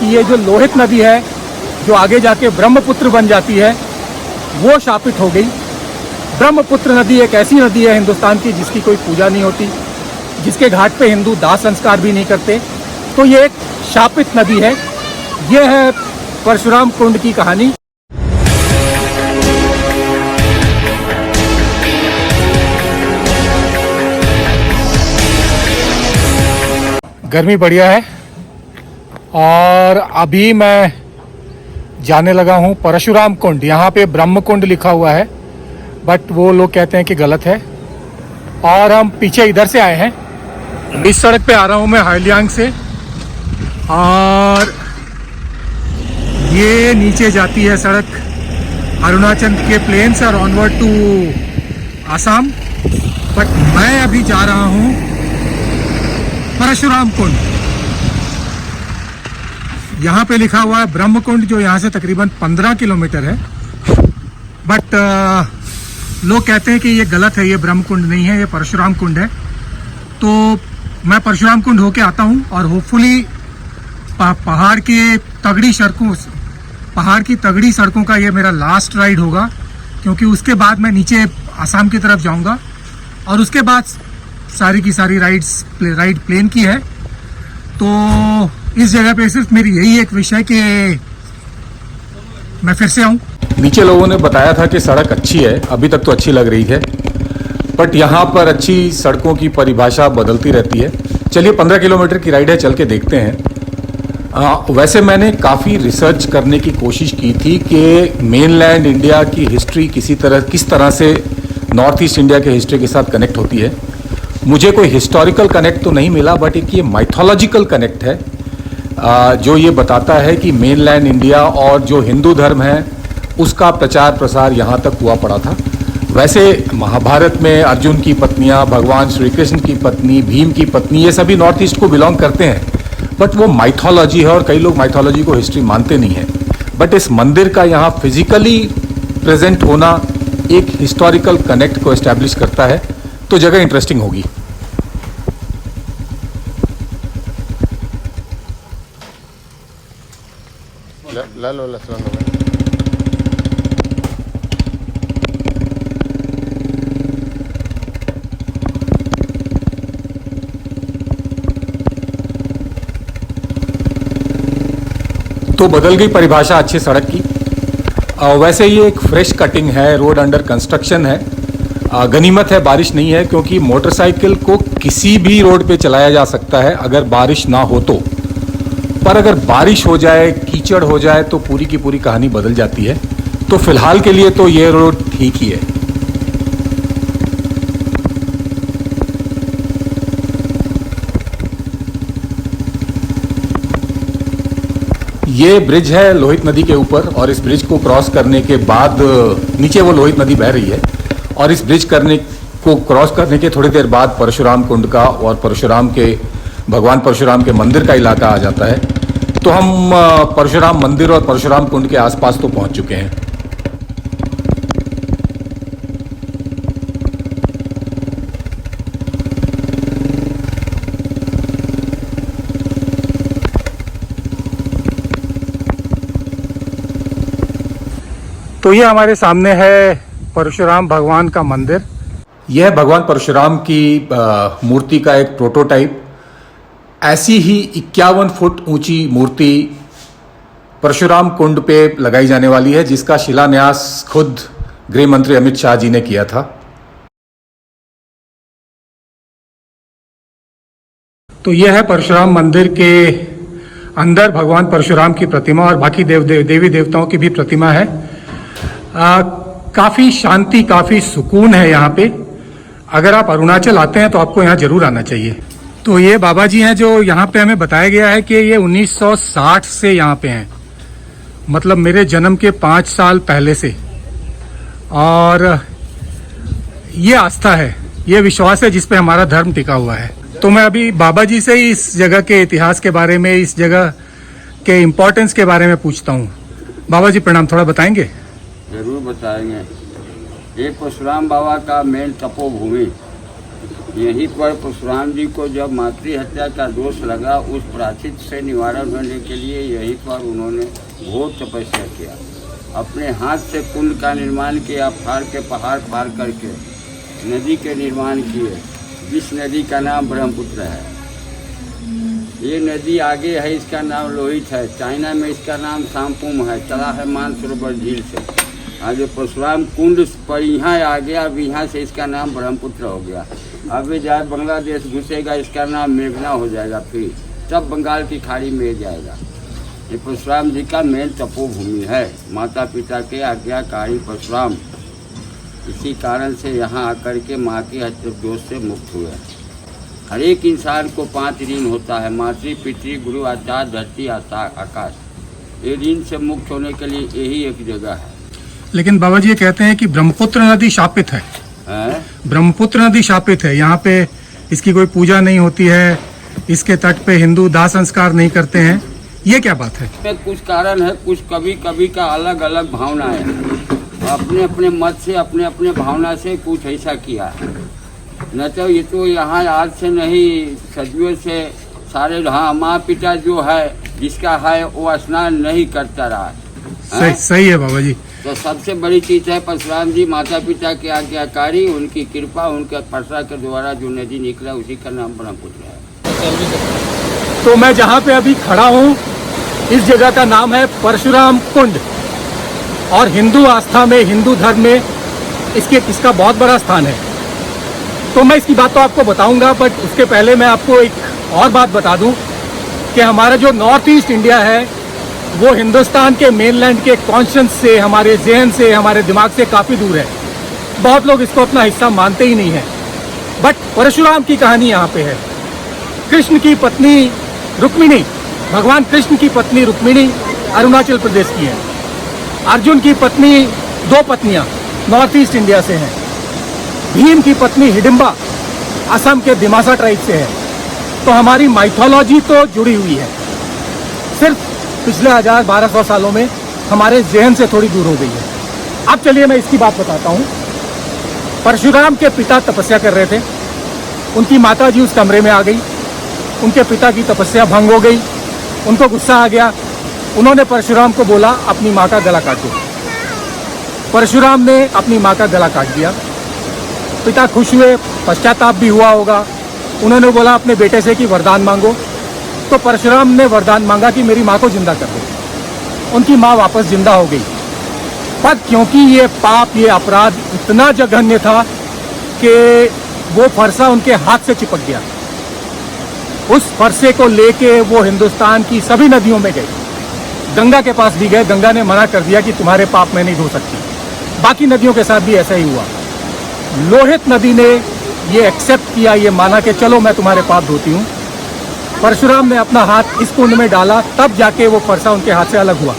कि ये जो लोहित नदी है जो आगे जाके ब्रह्मपुत्र बन जाती है वो शापित हो गई। ब्रह्मपुत्र नदी एक ऐसी नदी है हिंदुस्तान की जिसकी कोई पूजा नहीं होती, जिसके घाट पे हिंदू दाह संस्कार भी नहीं करते, तो ये एक शापित नदी है। ये है परशुराम कुंड की कहानी। गर्मी बढ़िया है और अभी मैं जाने लगा हूँ परशुराम कुंड। यहाँ पे ब्रह्म कुंड लिखा हुआ है बट वो लोग कहते हैं कि गलत है, और हम पीछे इधर से आए हैं। इस सड़क पे आ रहा हूँ मैं हाइलियांग से, और ये नीचे जाती है सड़क अरुणाचल के प्लेन से और ऑनवर्ड टू आसाम। बट मैं अभी जा रहा हूँ परशुराम कुंड। यहाँ पे लिखा हुआ है ब्रह्म कुंड, जो यहाँ से तकरीबन 15 किलोमीटर है। बट लोग कहते हैं कि ये गलत है, ये ब्रह्म कुंड नहीं है, ये परशुराम कुंड है। तो मैं परशुराम कुंड होके आता हूँ और होपफुली पहाड़ की तगड़ी सड़कों का ये मेरा लास्ट राइड होगा, क्योंकि उसके बाद मैं नीचे आसाम की तरफ जाऊँगा और उसके बाद सारी की सारी राइड प्लेन की है। तो इस जगह पे सिर्फ मेरी यही एक विषय कि मैं फिर से आऊँ। नीचे लोगों ने बताया था कि सड़क अच्छी है, अभी तक तो अच्छी लग रही है, बट यहाँ पर अच्छी सड़कों की परिभाषा बदलती रहती है। चलिए 15 किलोमीटर की राइड है, चल के देखते हैं। वैसे मैंने काफ़ी रिसर्च करने की कोशिश की थी कि मेनलैंड इंडिया की हिस्ट्री किस तरह से नॉर्थ ईस्ट इंडिया के हिस्ट्री के साथ कनेक्ट होती है। मुझे कोई हिस्टोरिकल कनेक्ट तो नहीं मिला, बट एक ये माइथोलॉजिकल कनेक्ट है जो ये बताता है कि मेनलैंड इंडिया और जो हिंदू धर्म है उसका प्रचार प्रसार यहाँ तक हुआ पड़ा था। वैसे महाभारत में अर्जुन की पत्नियाँ, भगवान श्री कृष्ण की पत्नी, भीम की पत्नी, ये सभी नॉर्थ ईस्ट को बिलोंग करते हैं, बट वो माइथोलॉजी है और कई लोग माइथोलॉजी को हिस्ट्री मानते नहीं हैं। बट इस मंदिर का यहाँ फिजिकली प्रेजेंट होना एक हिस्टोरिकल कनेक्ट को एस्टैब्लिश करता है, तो जगह इंटरेस्टिंग होगी। तो बदल गई परिभाषा अच्छी सड़क की। वैसे ये एक फ्रेश कटिंग है, रोड अंडर कंस्ट्रक्शन है। गनीमत है बारिश नहीं है, क्योंकि मोटरसाइकिल को किसी भी रोड पे चलाया जा सकता है अगर बारिश ना हो तो, पर अगर बारिश हो जाए, कीचड़ हो जाए तो पूरी की पूरी कहानी बदल जाती है। तो फिलहाल के लिए तो ये रोड ठीक ही है। ये ब्रिज है लोहित नदी के ऊपर, और इस ब्रिज को क्रॉस करने के बाद नीचे वो लोहित नदी बह रही है, और इस ब्रिज को क्रॉस करने के थोड़ी देर बाद परशुराम कुंड का और भगवान परशुराम के मंदिर का इलाका आ जाता है। तो हम परशुराम मंदिर और परशुराम कुंड के आसपास तो पहुंच चुके हैं। तो ये हमारे सामने है परशुराम भगवान का मंदिर। यह भगवान परशुराम की मूर्ति का एक प्रोटोटाइप। ऐसी ही 51 फुट ऊंची मूर्ति परशुराम कुंड पे लगाई जाने वाली है, जिसका शिलान्यास खुद गृह मंत्री अमित शाह जी ने किया था। तो यह है परशुराम मंदिर के अंदर भगवान परशुराम की प्रतिमा, और बाकी देवी देवताओं की भी प्रतिमा है। काफ़ी शांति, काफ़ी सुकून है यहाँ पे। अगर आप अरुणाचल आते हैं तो आपको यहाँ जरूर आना चाहिए। तो ये बाबा जी हैं जो यहाँ पे हमें बताया गया है कि ये 1960 से यहाँ पे हैं, मतलब मेरे जन्म के 5 साल पहले से। और ये आस्था है, ये विश्वास है जिस पे हमारा धर्म टिका हुआ है। तो मैं अभी बाबा जी से ही इस जगह के इतिहास के बारे में, इस जगह के इम्पोर्टेंस के बारे में पूछता हूँ। बाबा जी प्रणाम, थोड़ा बताएंगे? जरूर बताएंगे। ये परशुराम बाबा का मेन तपोभूमि यहीं पर परशुराम जी को जब मातृ हत्या का दोष लगा, उस प्राचित से निवारण होने के लिए यहीं पर उन्होंने घोर तपस्या किया। अपने हाथ से कुंड का निर्माण किया, फाड़ के पहाड़ फाड़ करके नदी के निर्माण किए, जिस नदी का नाम ब्रह्मपुत्र है। ये नदी आगे है, इसका नाम लोहित है। चाइना में इसका नाम सामपुम है, चला है मानसरोवर झील से। आज परशुराम कुंड पर यहाँ आ गया, अब यहाँ से इसका नाम ब्रह्मपुत्र हो गया। अब जाए बांग्लादेश घुसेगा, इसका नाम मेघना हो जाएगा, फिर तब बंगाल की खाड़ी में जाएगा। ये परशुराम जी का मेन तपोभूमि है। माता पिता के आज्ञाकारी परशुराम इसी कारण से यहाँ आकर के माँ की हत्या दोष से मुक्त हुए। हर एक इंसान को 5 ऋण होता है, मातृ पितृ गुरु आचार्य धरती आकाश। ये ऋण से मुक्त होने के लिए यही एक जगह है। लेकिन बाबा जी ये कहते हैं कि ब्रह्मपुत्र नदी शापित है। ब्रह्मपुत्र नदी शापित है, यहाँ पे इसकी कोई पूजा नहीं होती है, इसके तट पे हिंदू दाह संस्कार नहीं करते हैं, ये क्या बात है? कुछ कारण है, कुछ कभी कभी का अलग अलग भावना है। अपने अपने मत से, अपने अपने भावना से कुछ ऐसा किया है। न तो ये तो यहाँ आज से नहीं, सदियों से सारे माँ पिता जो है जिसका है वो स्नान नहीं करता रहा। सही है बाबा जी। तो सबसे बड़ी चीज है परशुराम जी माता पिता के आज्ञाकारी, उनकी कृपा, उनके परसा के द्वारा जो नदी निकला उसी का नाम ब्रह्मपुत्र है। तो मैं जहाँ पे अभी खड़ा हूँ, इस जगह का नाम है परशुराम कुंड, और हिंदू आस्था में, हिंदू धर्म में इसका बहुत बड़ा स्थान है। तो मैं इसकी बात तो आपको बताऊंगा, बट उसके पहले मैं आपको एक और बात बता दूं कि हमारा जो नॉर्थ ईस्ट इंडिया है वो हिंदुस्तान के मेनलैंड के कॉन्शियस से, हमारे जहन से, हमारे दिमाग से काफ़ी दूर है। बहुत लोग इसको अपना हिस्सा मानते ही नहीं है। बट परशुराम की कहानी यहाँ पे है। कृष्ण की पत्नी रुक्मिणी, भगवान कृष्ण की पत्नी रुक्मिणी अरुणाचल प्रदेश की है। अर्जुन की पत्नी, 2 पत्नियाँ नॉर्थ ईस्ट इंडिया से हैं। भीम की पत्नी हिडिंबा असम के दिमासा ट्राइब से है। तो हमारी माइथोलॉजी तो जुड़ी हुई है, सिर्फ पिछले 1000-1200 सालों में हमारे जहन से थोड़ी दूर हो गई है। अब चलिए मैं इसकी बात बताता हूँ। परशुराम के पिता तपस्या कर रहे थे, उनकी माता जी उस कमरे में आ गई, उनके पिता की तपस्या भंग हो गई, उनको गुस्सा आ गया। उन्होंने परशुराम को बोला अपनी माँ का गला काट दो। परशुराम ने अपनी माँ का गला काट दिया। पिता खुश हुए, पश्चाताप भी हुआ होगा। उन्होंने बोला अपने बेटे से कि वरदान मांगो। तो परशुराम ने वरदान मांगा कि मेरी माँ को जिंदा कर दो। उनकी माँ वापस जिंदा हो गई। पर क्योंकि ये पाप, ये अपराध इतना जघन्य था कि वो फरसा उनके हाथ से चिपक गया। उस फरसे को लेके वो हिंदुस्तान की सभी नदियों में गए, गंगा के पास भी गए। गंगा ने मना कर दिया कि तुम्हारे पाप मैं नहीं धो सकती। बाकी नदियों के साथ भी ऐसा ही हुआ। लोहित नदी ने ये एक्सेप्ट किया, ये माना कि चलो मैं तुम्हारे पाप धोती हूँ। परशुराम ने अपना हाथ इस कुंड में डाला, तब जाके वो फरसा उनके हाथ से अलग हुआ।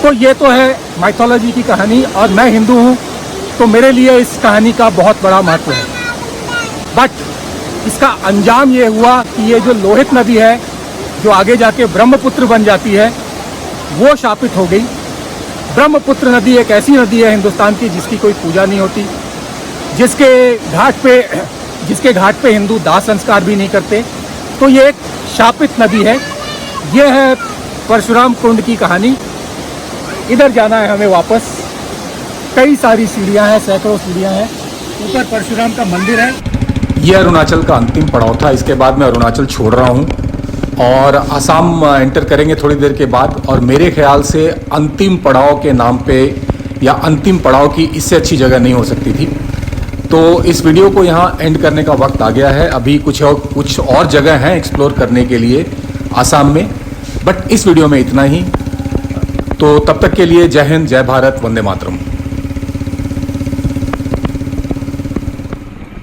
तो ये तो है माइथोलॉजी की कहानी, और मैं हिंदू हूँ तो मेरे लिए इस कहानी का बहुत बड़ा महत्व है। बट इसका अंजाम ये हुआ कि ये जो लोहित नदी है, जो आगे जाके ब्रह्मपुत्र बन जाती है, वो शापित हो गई। ब्रह्मपुत्र नदी एक ऐसी नदी है हिंदुस्तान की जिसकी कोई पूजा नहीं होती, जिसके घाट पे हिंदू दाह संस्कार भी नहीं करते। तो ये एक शापित नदी है। ये है परशुराम कुंड की कहानी। इधर जाना है हमें वापस। कई सारी सीढ़ियाँ हैं, सैकड़ों सीढ़ियाँ हैं। ऊपर परशुराम का मंदिर है। ये अरुणाचल का अंतिम पड़ाव था। इसके बाद मैं अरुणाचल छोड़ रहा हूँ और असम एंटर करेंगे थोड़ी देर के बाद। और मेरे ख्याल से अंतिम पड़ाव के नाम पे, या अंतिम पड़ाव की इससे अच्छी जगह नहीं हो सकती थी। तो इस वीडियो को यहाँ एंड करने का वक्त आ गया है। अभी कुछ और जगह हैं एक्सप्लोर करने के लिए आसाम में, बट इस वीडियो में इतना ही। तो तब तक के लिए जय हिंद, जय भारत, वंदे मातरम।